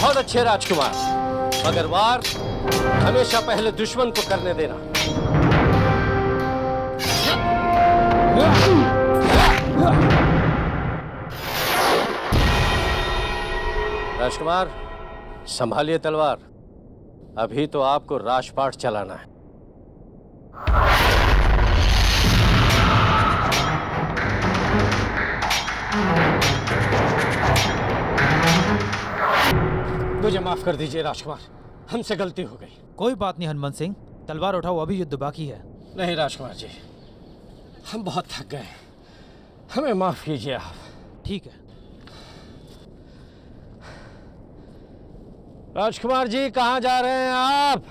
बहुत अच्छे राजकुमार, मगर वार हमेशा पहले दुश्मन को करने देना। राजकुमार, संभालिए तलवार, अभी तो आपको राजपाट चलाना है। मुझे माफ कर दीजिए राजकुमार, हमसे गलती हो गई। कोई बात नहीं हनुमंत सिंह, तलवार उठाओ, अभी युद्ध बाकी है। नहीं राजकुमार जी, हम बहुत थक गए, हमें माफ कीजिए आप। ठीक है। राजकुमार जी, कहाँ जा रहे हैं आप?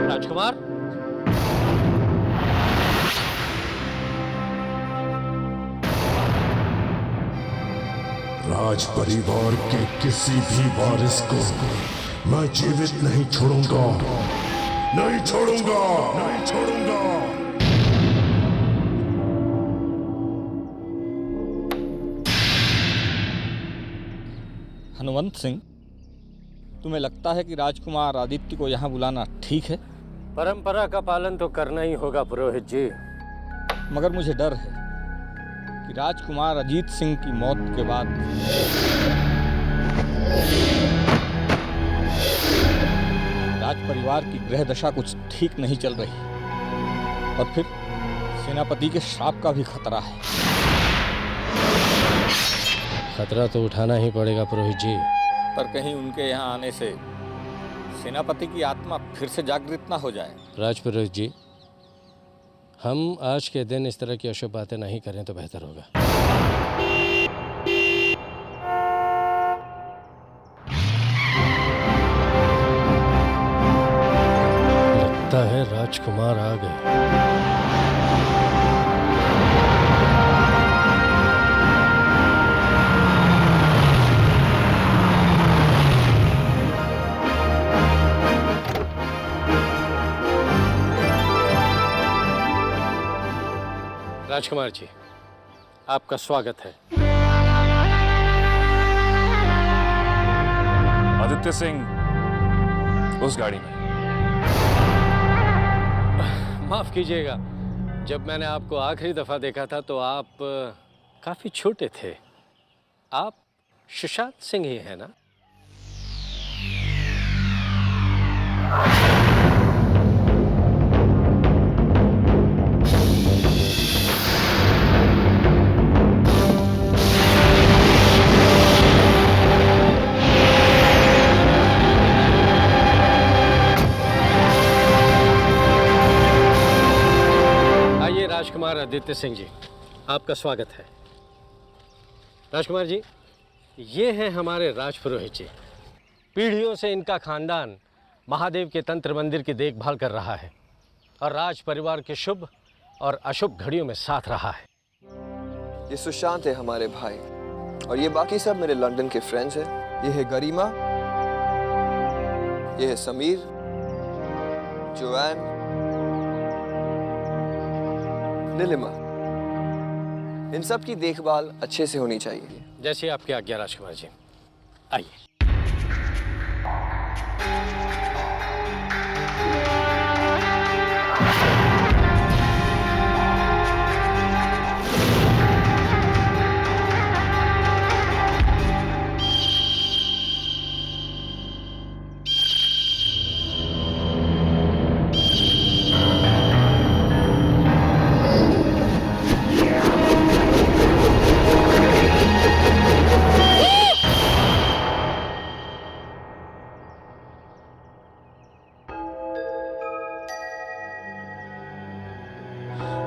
राजकुमार, राज परिवार के किसी भी वारिस को मैं जीवित नहीं छोड़ूंगा, नहीं छोड़ूंगा, नहीं छोड़ूंगा। हनुमंत सिंह, तुम्हें लगता है कि राजकुमार आदित्य को यहाँ बुलाना ठीक है? परंपरा का पालन तो करना ही होगा पुरोहित जी। मगर मुझे डर है कि राजकुमार अजीत सिंह की मौत के बाद राज परिवार की ग्रह दशा कुछ ठीक नहीं चल रही और फिर सेनापति के श्राप का भी खतरा है। खतरा तो उठाना ही पड़ेगा पुरोहित जी। पर कहीं उनके यहाँ आने से सेनापति की आत्मा फिर से जागृत ना हो जाए। राजपुरोहित जी, हम आज के दिन इस तरह की अशुभ बातें नहीं करें तो बेहतर होगा। लगता है राजकुमार आ गए। राजकुमार जी, आपका स्वागत है। आदित्य सिंह उस गाड़ी में। माफ कीजिएगा, जब मैंने आपको आखिरी दफा देखा था तो आप काफी छोटे थे। आप सुशांत सिंह ही हैं ना? राजकुमार आदित्य सिंह जी, आपका स्वागत है। राजकुमार जी, ये हैं हमारे राजपुरोहित जी। पीढ़ियों से इनका खानदान महादेव के तंत्र मंदिर की देखभाल कर रहा है और राज परिवार के शुभ और अशुभ घड़ियों में साथ रहा है। ये सुशांत है हमारे भाई, और ये बाकी सब मेरे लंदन के फ्रेंड्स हैं। ये है गरिमा, ये है समीर, जोआन, नीलिमा। इन सब की देखभाल अच्छे से होनी चाहिए। जैसे आपकी आज्ञा राजकुमार जी, आइए।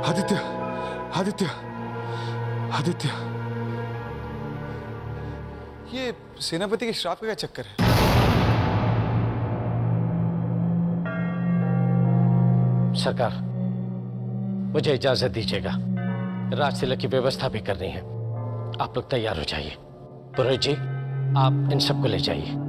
आदित्य, आदित्य, आदित्य। ये सेनापति के श्राप का क्या चक्कर है? सरकार, मुझे इजाजत दीजिएगा, राज तिलक की व्यवस्था भी करनी है। आप लोग तैयार हो जाइए। पुरोहित जी, आप इन सबको ले जाइए।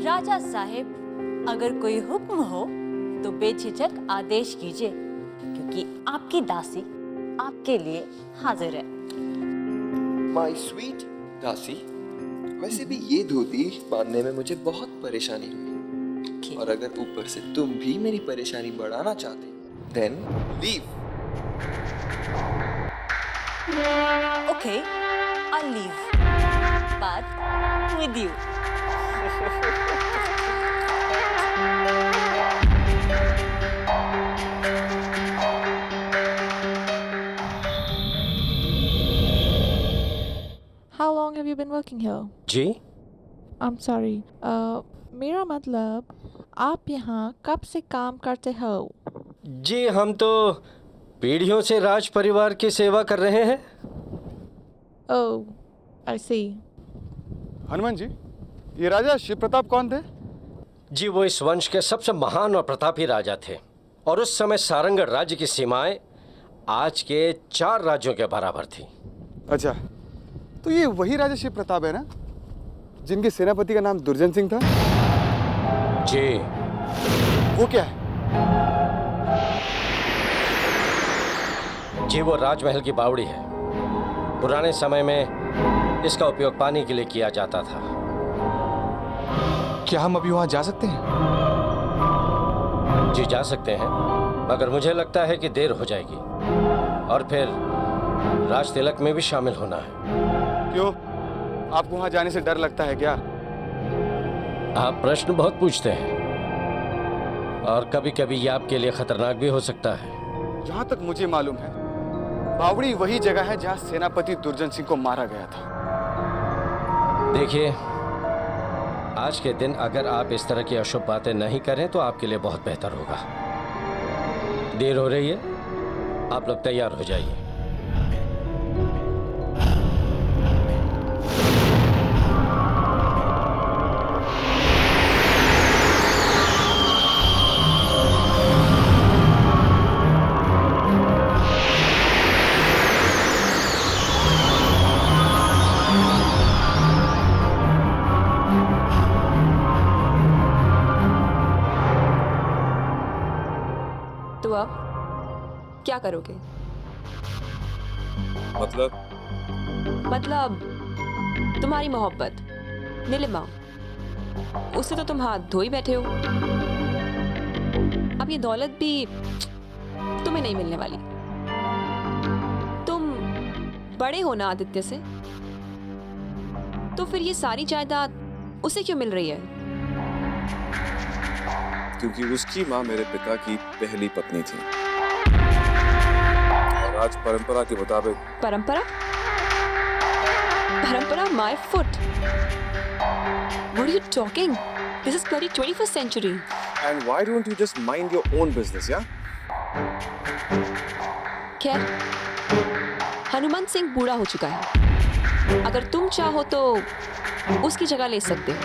राजा साहेब, अगर कोई हुक्म हो तो बेझिझक आदेश कीजिए, क्योंकि आपकी दासी आपके लिए हाजिर है। माय स्वीट दासी, वैसे भी ये धोती बांधने में मुझे बहुत परेशानी हुई, और अगर ऊपर से तुम भी मेरी परेशानी बढ़ाना चाहते then leave. Okay, I'll leave, but with you. How long have you been working here? जी, I'm sorry. मेरा मतलब आप यहाँ कब से काम करते हो? जी हम तो पीढ़ियों से राज परिवार की सेवा कर रहे हैं। Oh, I see. Hanuman ji, ये राजा शिव प्रताप कौन थे? जी वो इस वंश के सबसे महान और प्रतापी राजा थे, और उस समय सारंगढ़ राज्य की सीमाएं आज के 4 राज्यों के बराबर थी। अच्छा, तो ये वही राजा शिव प्रताप है ना, जिनके सेनापति का नाम दुर्जन सिंह था? जी वो क्या है? जी वो राजमहल की बावड़ी है। पुराने समय में इसका उपयोग पानी के लिए किया जाता था। क्या हम अभी वहां जा सकते हैं? जी जा सकते हैं, मगर मुझे लगता है कि देर हो जाएगी, और फिर राज तिलक में भी शामिल होना है। क्यों? आपको वहां जाने से डर लगता है क्या? आप प्रश्न बहुत पूछते हैं, और कभी कभी ये आपके लिए खतरनाक भी हो सकता है। जहां तक मुझे मालूम है, बावड़ी वही जगह है जहां सेनापति दुर्जन सिंह को मारा गया था। देखिए, आज के दिन अगर आप इस तरह की अशुभ बातें नहीं करें तो आपके लिए बहुत बेहतर होगा। देर हो रही है, आप लोग तैयार हो जाइए। तो अब क्या करोगे? मतलब तुम्हारी मोहब्बत नीलिमा, उससे तो तुम हाथ धो ही बैठे हो। अब ये दौलत भी तुम्हें नहीं मिलने वाली। तुम बड़े हो ना आदित्य से, तो फिर ये सारी जायदाद उसे क्यों मिल रही है? क्योंकि उसकी माँ मेरे पिता की पहली पत्नी थी और आज परंपरा के मुताबिक। परंपरा? परंपरा my foot. What are you talking? This is bloody 21st century. And why don't you just mind your own business, yeah? खैर, हनुमंत सिंह बूढ़ा हो चुका है। अगर तुम चाहो तो उसकी जगह ले सकते हो।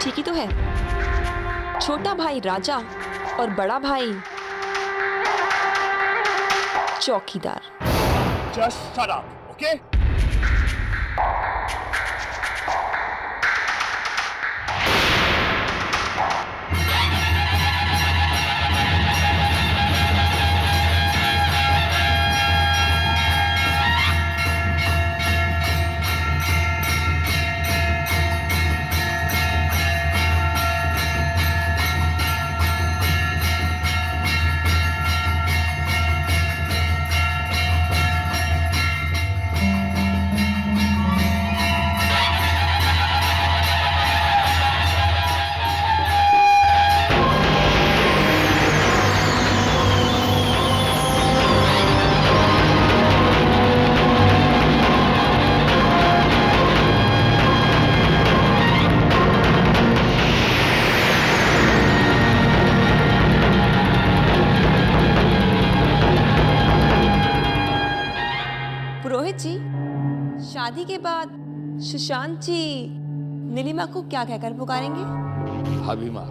ठीक ही तो है। छोटा भाई राजा और बड़ा भाई चौकीदार। Just shut up, okay? शादी के बाद सुशांत जी नीलिमा को क्या कहकर पुकारेंगे? भाभी माँ।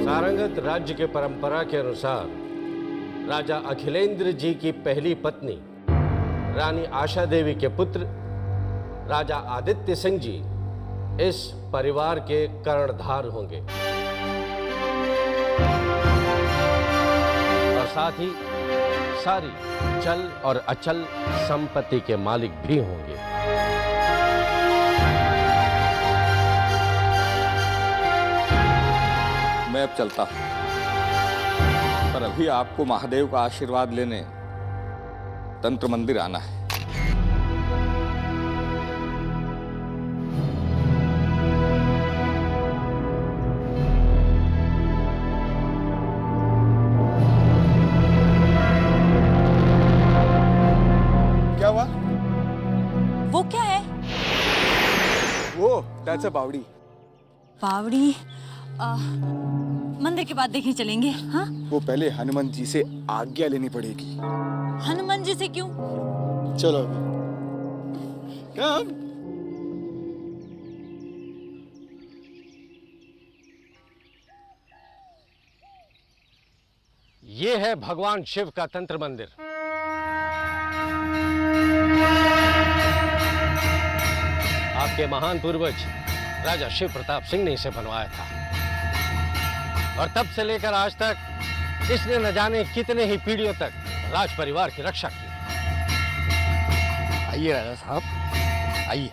सारंगत राज्य के परंपरा के अनुसार राजा अखिलेंद्र जी की पहली पत्नी रानी आशा देवी के पुत्र राजा आदित्य सिंह जी इस परिवार के कर्णधार होंगे और साथ ही सारी चल और अचल संपत्ति के मालिक भी होंगे। मैं अब चलता हूं, पर अभी आपको महादेव का आशीर्वाद लेने तंत्र मंदिर आना है। क्या हुआ? वो क्या है? वो दैट्स अ बावड़ी। बावड़ी? मंदिर के बाद देखने चलेंगे। हाँ, वो पहले हनुमान जी से आज्ञा लेनी पड़ेगी। हनुमान जी से क्यों? चलो Come. ये है भगवान शिव का तंत्र मंदिर। आपके महान पूर्वज राजा शिव प्रताप सिंह ने इसे बनवाया था और तब से लेकर आज तक इसने न जाने कितने ही पीढ़ियों तक राज परिवार की रक्षा की। आइए राजा साहब, आइए।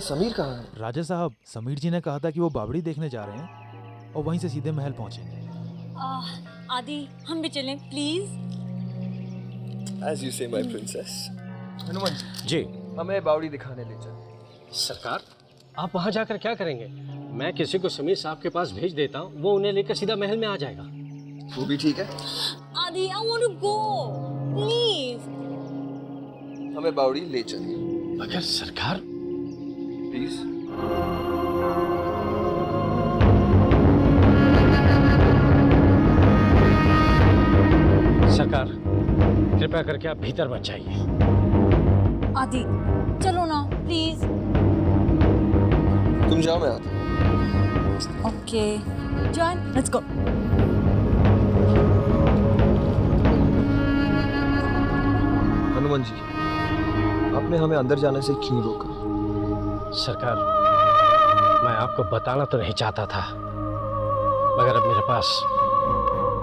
समीर कहाँ है? राजा साहब, समीर जी ने कहा था कि वो बावड़ी देखने जा रहे हैं और वहीं से सीधे महल पहुंचेंगे। आदि, हम भी चलें please. As you say, my princess. Hanuman ji, जी हमें बावड़ी दिखाने ले चल। सरकार, आप वहाँ जाकर क्या करेंगे? मैं किसी को समीर साहब के पास भेज देता हूँ, वो उन्हें लेकर सीधा महल में आ जाएगा। वो भी ठीक है। आदि, I want to go. Please. हमें बावड़ी ले चलिए मगर सरकार, प्लीज। सरकार कृपया करके आप भीतर मत जाइए। आदि, चलो ना प्लीज। तुम जाओ, मैं आता हूँ। Okay, John, let's go. Hanuman ji, आपने हमें अंदर जाने से क्यों रोका? सरकार, मैं आपको बताना तो नहीं चाहता था, मगर अब मेरे पास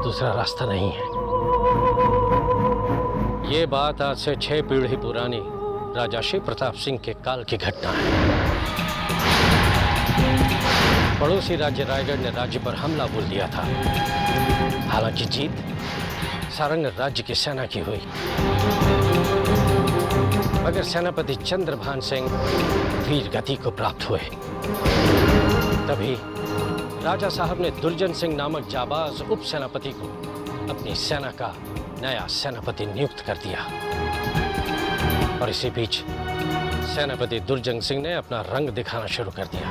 दूसरा रास्ता नहीं है। ये बात आज से 6 पीढ़ी पुरानी राजा शिव प्रताप सिंह के काल की घटना है। पड़ोसी राज्य रायगढ़ ने राज्य पर हमला बोल दिया था। हालांकि जीत सारंग राज्य की सेना की हुई, मगर सेनापति चंद्रभान सिंह वीर गति को प्राप्त हुए। तभी राजा साहब ने दुर्जन सिंह नामक जाबाज उप सेनापति को अपनी सेना का नया सेनापति नियुक्त कर दिया। और इसी बीच सेनापति दुर्जन सिंह ने अपना रंग दिखाना शुरू कर दिया।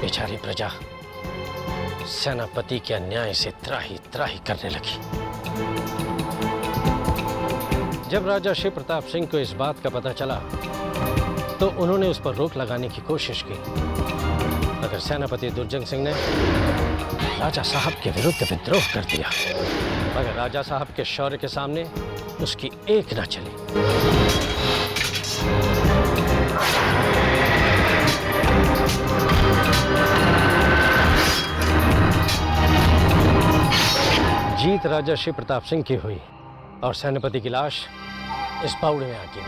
बेचारी प्रजा सेनापति के अन्याय से त्राही त्राही करने लगी। जब राजा शिव प्रताप सिंह को इस बात का पता चला तो उन्होंने उस पर रोक लगाने की कोशिश की, मगर सेनापति दुर्जन सिंह ने राजा साहब के विरुद्ध विद्रोह कर दिया। मगर राजा साहब के शौर्य के सामने उसकी एक न चली। जीत राजा शिव प्रताप सिंह की हुई और सेनापति की लाश इस बावड़े में आ गिरी।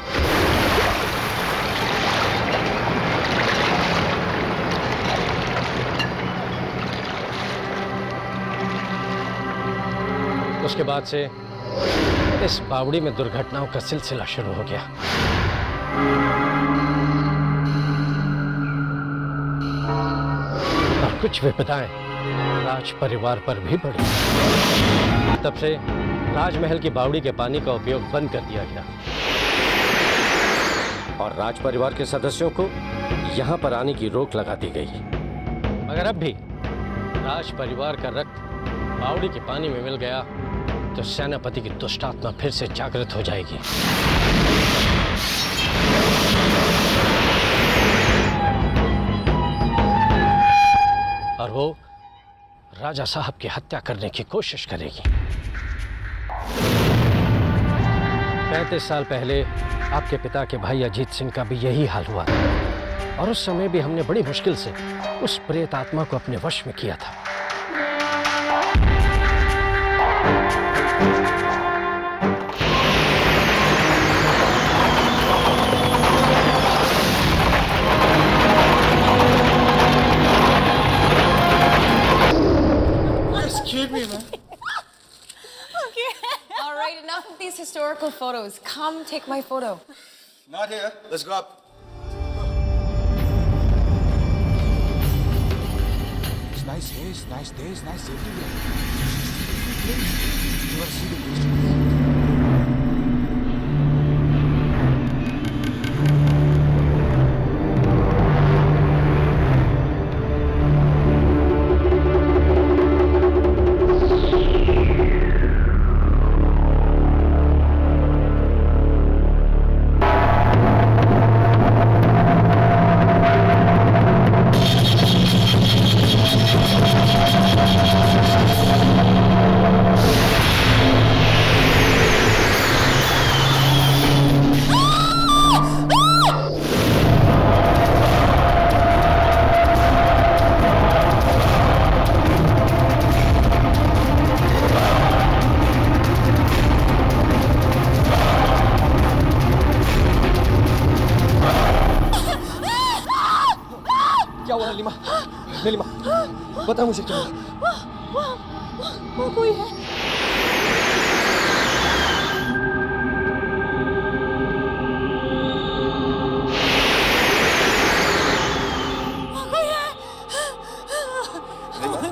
उसके बाद से इस बावड़ी में दुर्घटनाओं का सिलसिला शुरू हो गया। और कुछ विपदाएं राज परिवार पर भी पड़ी। तब से राजमहल की बावड़ी के पानी का उपयोग बंद कर दिया गया और राज परिवार के सदस्यों को यहाँ पर आने की रोक लगा दी गई। मगर अब भी राज परिवार का रक्त बावड़ी के पानी में मिल गया तो सेनापति की दुष्ट आत्मा फिर से जागृत हो जाएगी। और वो राजा साहब की हत्या करने की कोशिश करेगी। 35 साल पहले आपके पिता के भाई अजीत सिंह का भी यही हाल हुआ था और उस समय भी हमने बड़ी मुश्किल से उस प्रेत आत्मा को अपने वश में किया था। Excuse me, man. Okay. All right, enough of these historical photos. Come take my photo. Not here. Let's go up. It's nice here, it's nice there, it's nice everywhere. You want to see the place? क्या हुआ नीलिमा? नीलिमा, बता मुझे क्या हुआ? वो कोई है।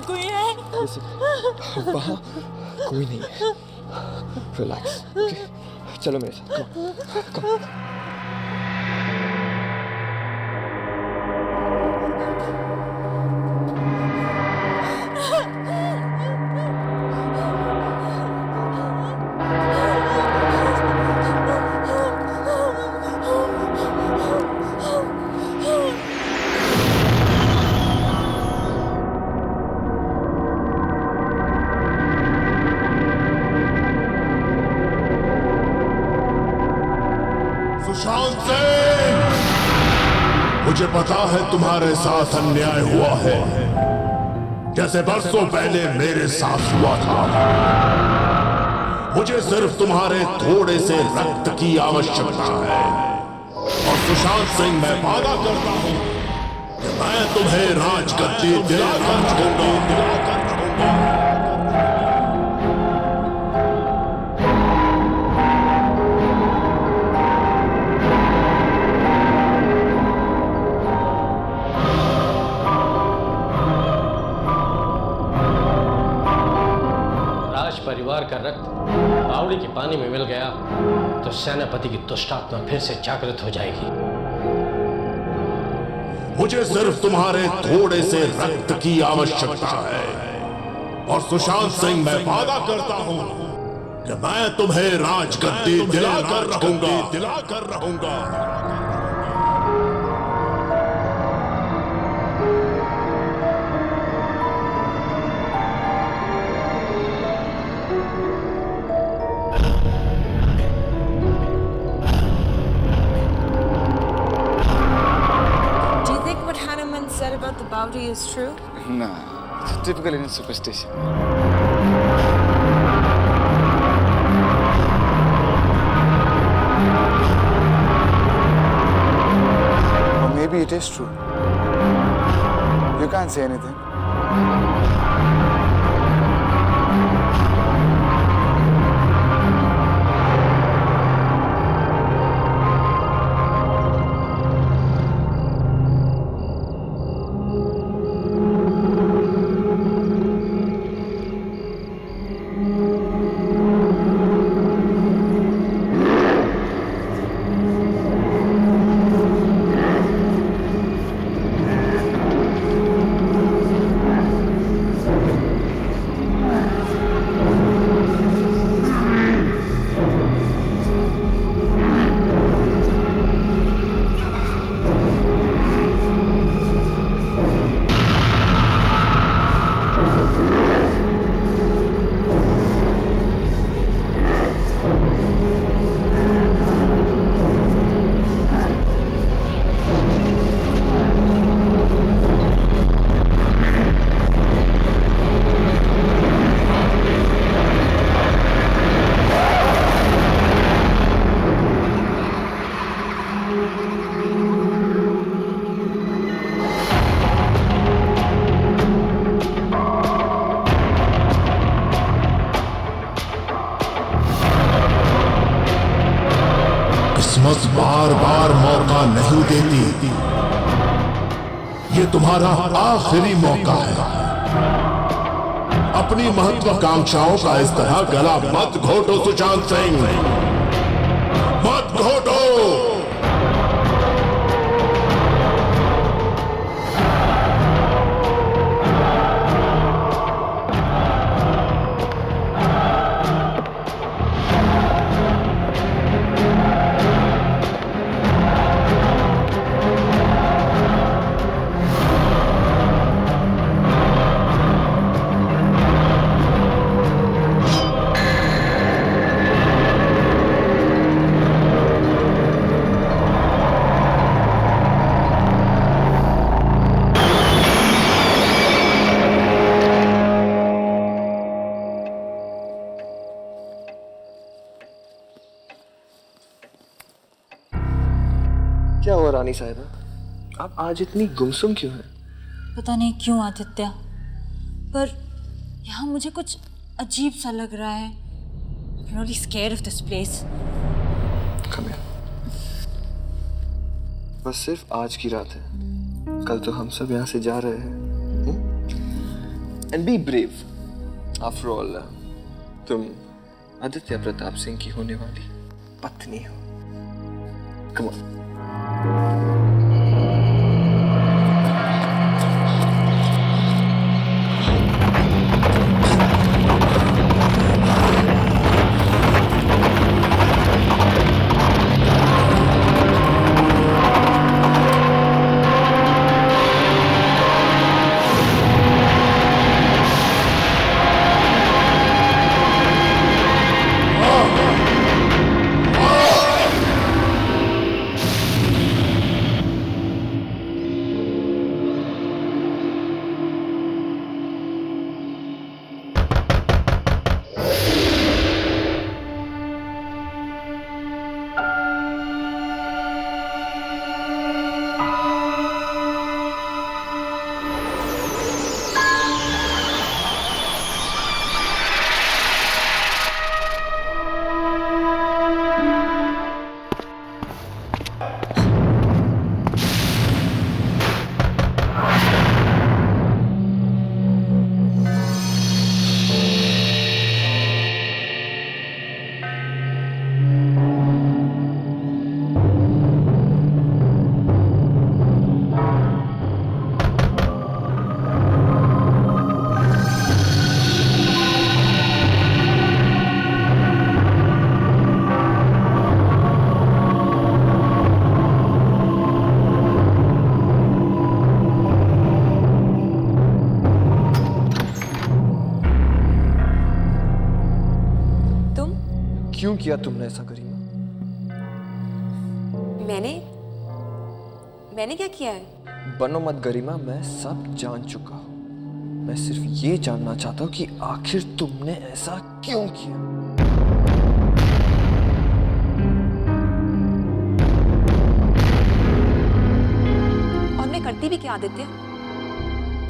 कोई है। वहाँ कोई नहीं है। Relax, okay? चलो मेरे साथ, कम। सुशांत सिंह, मुझे पता है तुम्हारे साथ अन्याय हुआ है, जैसे बरसों पहले मेरे साथ हुआ था। मुझे सिर्फ तुम्हारे थोड़े से रक्त की आवश्यकता है, और सुशांत सिंह, मैं वादा करता हूं कि मैं तुम्हें राजगद्दी दिलाकर छोड़ूंगा। परिवार का रक्त बावड़ी के पानी में मिल गया तो सेनापति की दुष्ट आत्मा फिर से जागृत हो जाएगी। मुझे सिर्फ तुम्हारे थोड़े से रक्त की आवश्यकता है, और सुशांत सिंह, मैं वादा करता हूं कि मैं तुम्हें राजगद्दी दिलाकर रहूंगा। Said about the Baudi is true? Nah, it's typical Indian superstition. Or maybe it is true. You can't say anything. किस्मत बार बार मौका नहीं देती, ये तुम्हारा आखिरी मौका है। अपनी महत्वाकांक्षाओं का इस तरह गला मत घोटो सुशांत सिंह, मत घोटो। क्या हुआ रानी साहिबा, आप आज इतनी गुमसुम क्यों हैं? पता नहीं क्यों आदित्य, पर यहाँ मुझे कुछ अजीब सा लग रहा है। I'm really scared of this place. Come here. बस सिर्फ आज की रात है, कल तो हम सब यहाँ से जा रहे हैं। And be brave. After all, तुम आदित्य प्रताप सिंह की होने वाली पत्नी हो। Come on. क्यों किया तुमने ऐसा गरिमा? मैंने क्या किया है? बनो मत गरिमा, मैं सब जान चुका हूँ। मैं सिर्फ ये जानना चाहता हूँ कि आखिर तुमने ऐसा क्यों किया? और मैं करती भी क्या आदित्य?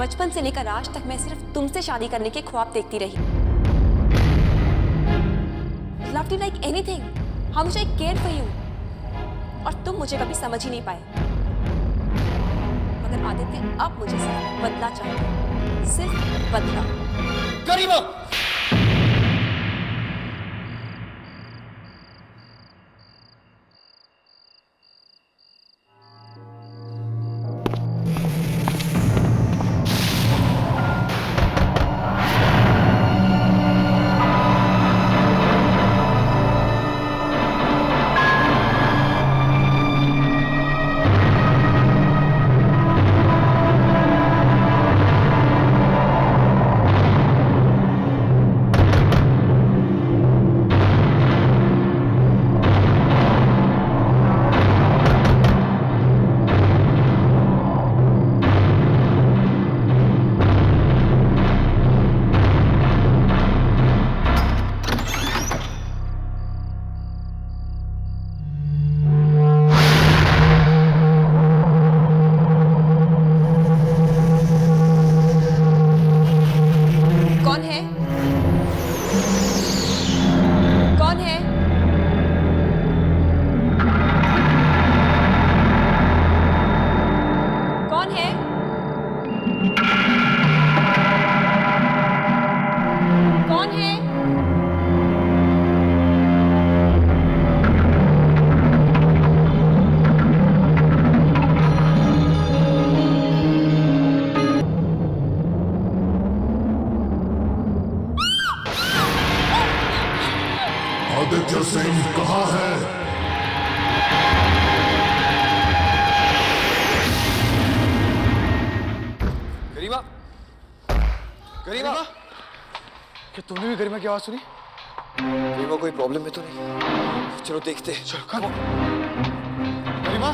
बचपन से लेकर आज तक मैं सिर्फ तुमसे शादी करने के ख्वाब देखती रही। Loved you like anything. How much I cared for you. और तुम मुझे कभी समझ ही नहीं पाए। मगर आदित्य अब मुझे सिर्फ बदला चाहिए, सिर्फ बदला। गरिमा! आदित्य सिंह कहाँ है? गरिमा! गरिमा! क्या तुमने भी गरिमा की आवाज सुनी? गरिमा कोई प्रॉब्लम है तो नहीं? चलो देखते हैं। चलो करो। गरिमा!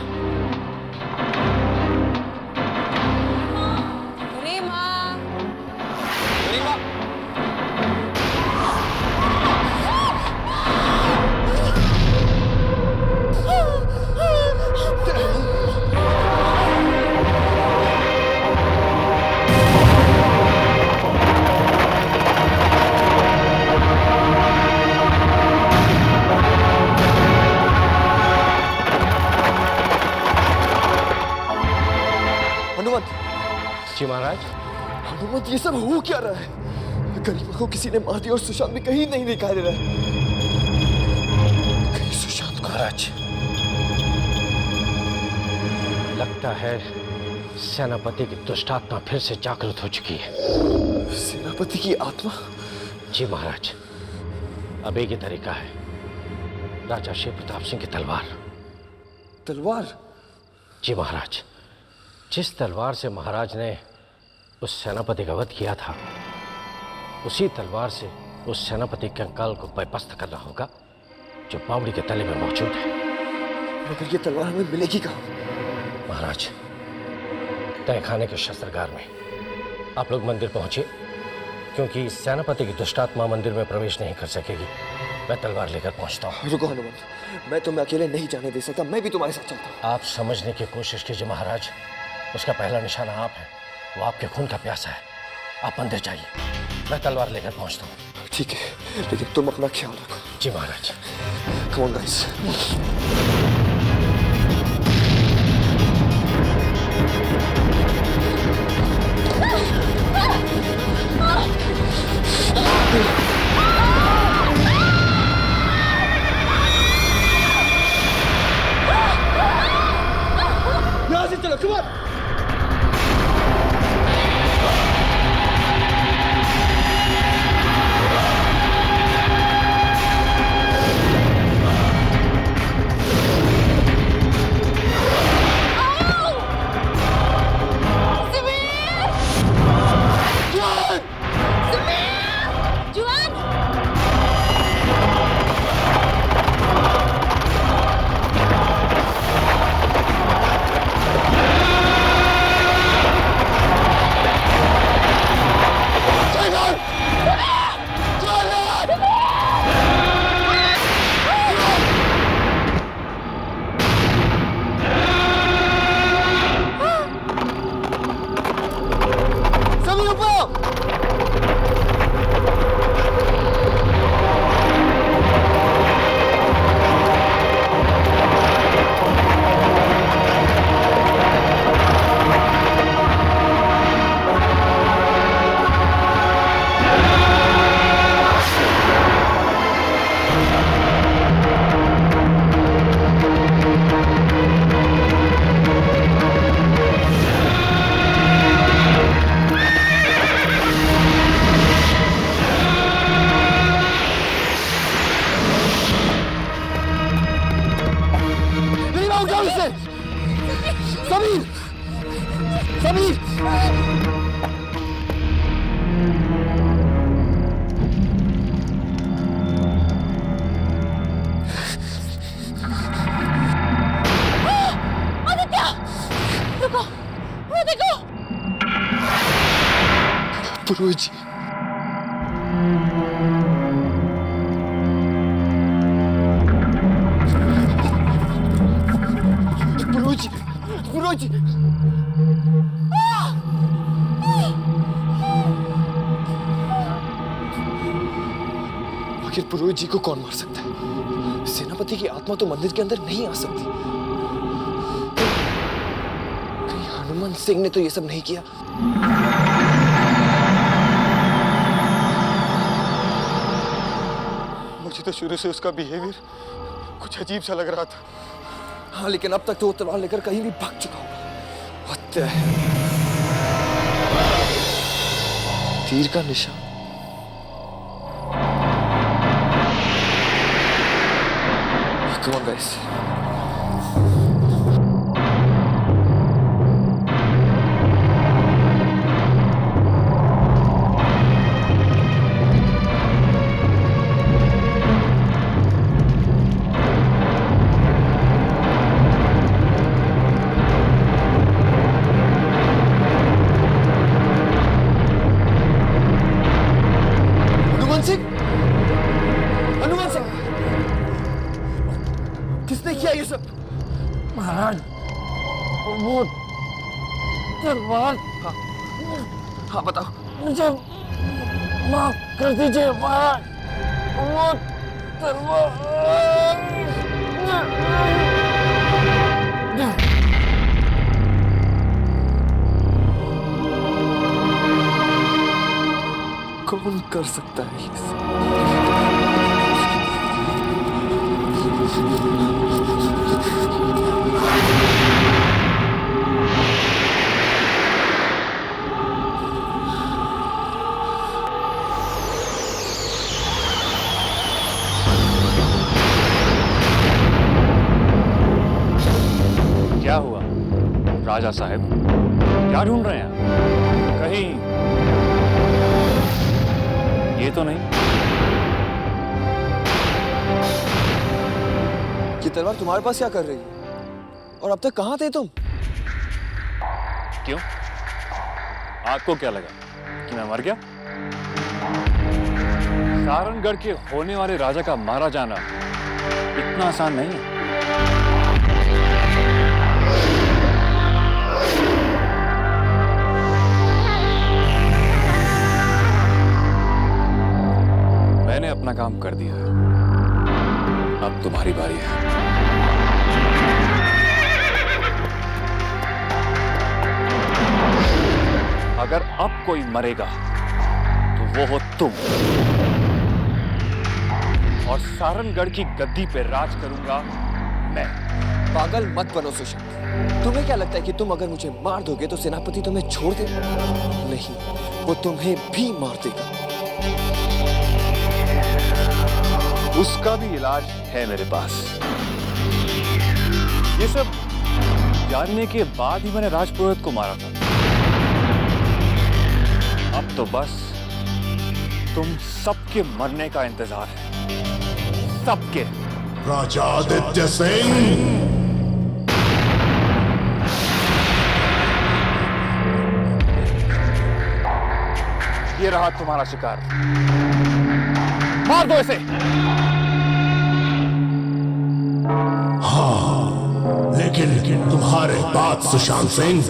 गरिमा! गरिमा! जी महाराज। हनुमंत, ये सब हो क्या रहा है? गरिमा को किसी ने मार दिया और सुशांत भी कहीं नहीं दिखाई दे रहा है। कहीं सुशांत को... महाराज, लगता है सेनापति की दुष्ट आत्मा फिर से जागृत हो चुकी है। सेनापति की आत्मा? जी महाराज, अब एक ही तरीका है, राजा शिव प्रताप सिंह की तलवार। तलवार? जी महाराज, जिस तलवार से महाराज ने उस सेनापति का वध किया था, उसी तलवार से उस सेनापति के कंकाल को पैपस्त करना होगा जो बावड़ी के तले में मौजूद है। मगर ये तलवार हमें मिलेगी कहाँ? महाराज, तहखाने के शस्त्रागार में। आप लोग मंदिर पहुंचे, क्योंकि सेनापति की दुष्टात्मा मंदिर में प्रवेश नहीं कर सकेगी। मैं तलवार लेकर पहुंचता हूँ। रुको हनुमंत, मैं तुम्हें अकेले नहीं जाने दे सकता, मैं भी तुम्हारे साथ चलता हूँ। आप समझने की कोशिश कीजिए महाराज, उसका पहला निशाना आप है, वो आपके खून का प्यासा है। आप मंदिर जाइए, मैं तलवार लेकर पहुंचता हूँ। ठीक है, लेकिन तुम अपना ख्याल रखो। जी महाराज। Come on, guys. यहाँ से चलो, come on. पुरोहित जी, पुरोहित जी, पुरोहित जी, आखिर पुरोहित जी को कौन मार सकता है? सेनापति की आत्मा तो मंदिर के अंदर नहीं आ सकती। कहीं हनुमंत सिंह ने तो ये सब नहीं किया? मुझे तो शुरू से उसका बिहेवियर कुछ अजीब सा लग रहा था। हाँ, लेकिन अब तक तो वो तलवार लेकर कहीं भी भाग चुका होगा। What the hell? तीर का निशान। Come on, guys. किसने किया ये सब? महाराज, वो तलवार। हाँ बताओ। मुझे माफ कर दीजिए महाराज, वो तलवार। कर सकता है ये सब। क्या हुआ राजा साहब, क्या ढूंढ रहे हैं आप? कहीं ये तो नहीं? ये तलवार तुम्हारे पास क्या कर रही है? और अब तक कहाँ थे तुम? क्यों, आपको क्या लगा कि मैं मर गया? सारनगढ़ के होने वाले राजा का मारा जाना इतना आसान नहीं है। मैंने अपना काम कर दिया है, अब तुम्हारी बारी है। अगर अब कोई मरेगा तो वो हो तुम, और सारनगढ़ की गद्दी पे राज करूंगा मैं। पागल मत बनो सुशांत। तुम्हें क्या लगता है कि तुम अगर मुझे मार दोगे तो सेनापति तुम्हें छोड़ दे? नहीं, वो तुम्हें भी मार देगा। उसका भी इलाज है मेरे पास। ये सब जानने के बाद ही मैंने राजपुरोहित को मारा था। अब तो बस तुम सबके मरने का इंतजार है, सबके। राजा आदित्य सिंह, ये रहा तुम्हारा शिकार, मार दो इसे। हाँ, लेकिन तुम्हारे बाद सुशांत सिंह,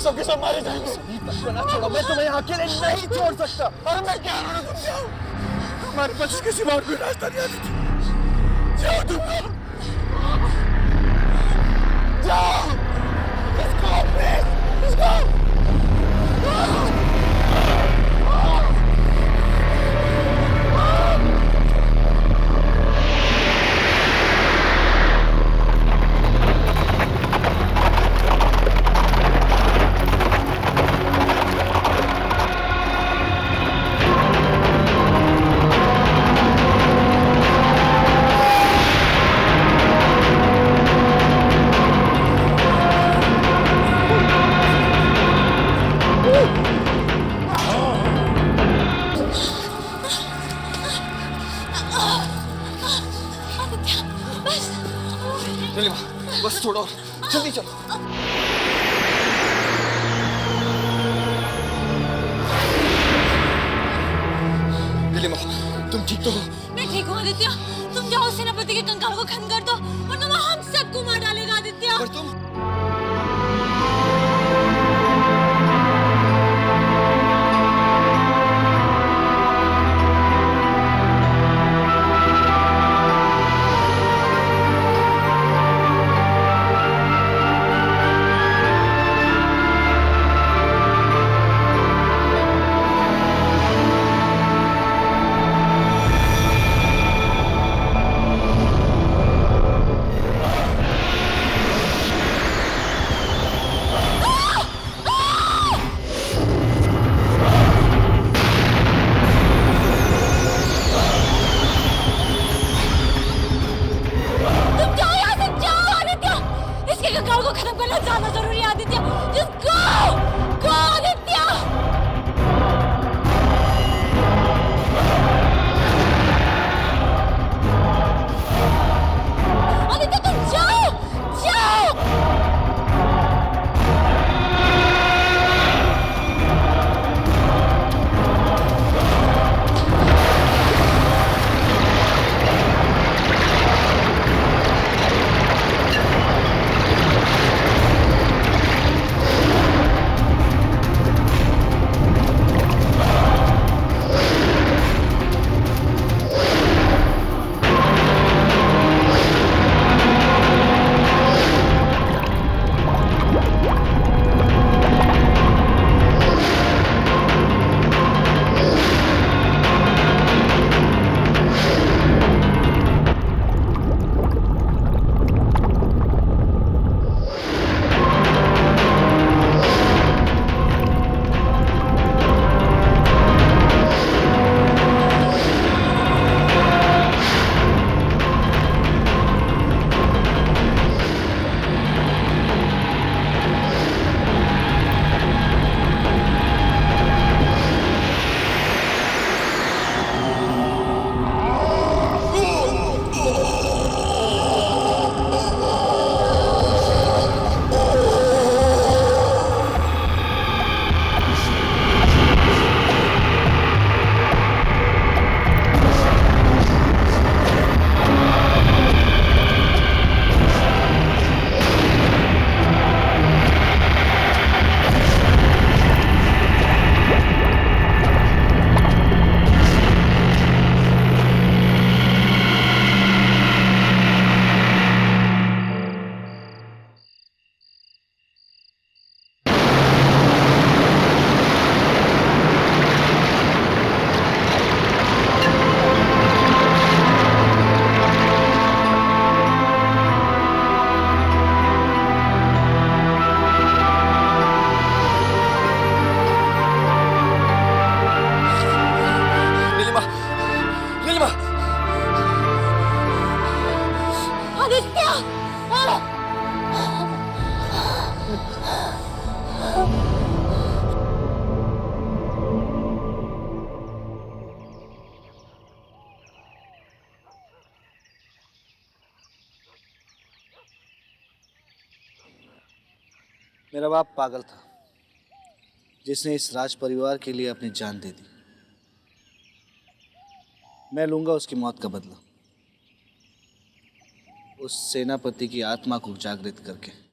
सबके सब मारे जाएंगे। छोड़ो, मैं तुम्हें अकेले नहीं छोड़ सकता। और मैं क्या करूं? तुम जाओ, हमारे पास इसके सिवा और कोई रास्ता नहीं आती। जाओ तुम, जाओ। Let's go. बस छोड़ो, जल्दी चलो। नीलिमा, तुम ठीक तो हो? मैं ठीक हूँ आदित्य। तुम जाओ, सेनापति के कंकाल को खत्म कर दो वरना वो हम सबको मार डालेगा आदित्य। पर तुम मेरा बाप पागल था जिसने इस राज परिवार के लिए अपनी जान दे दी। मैं लूंगा उसकी मौत का बदला, उस सेनापति की आत्मा को जागृत करके।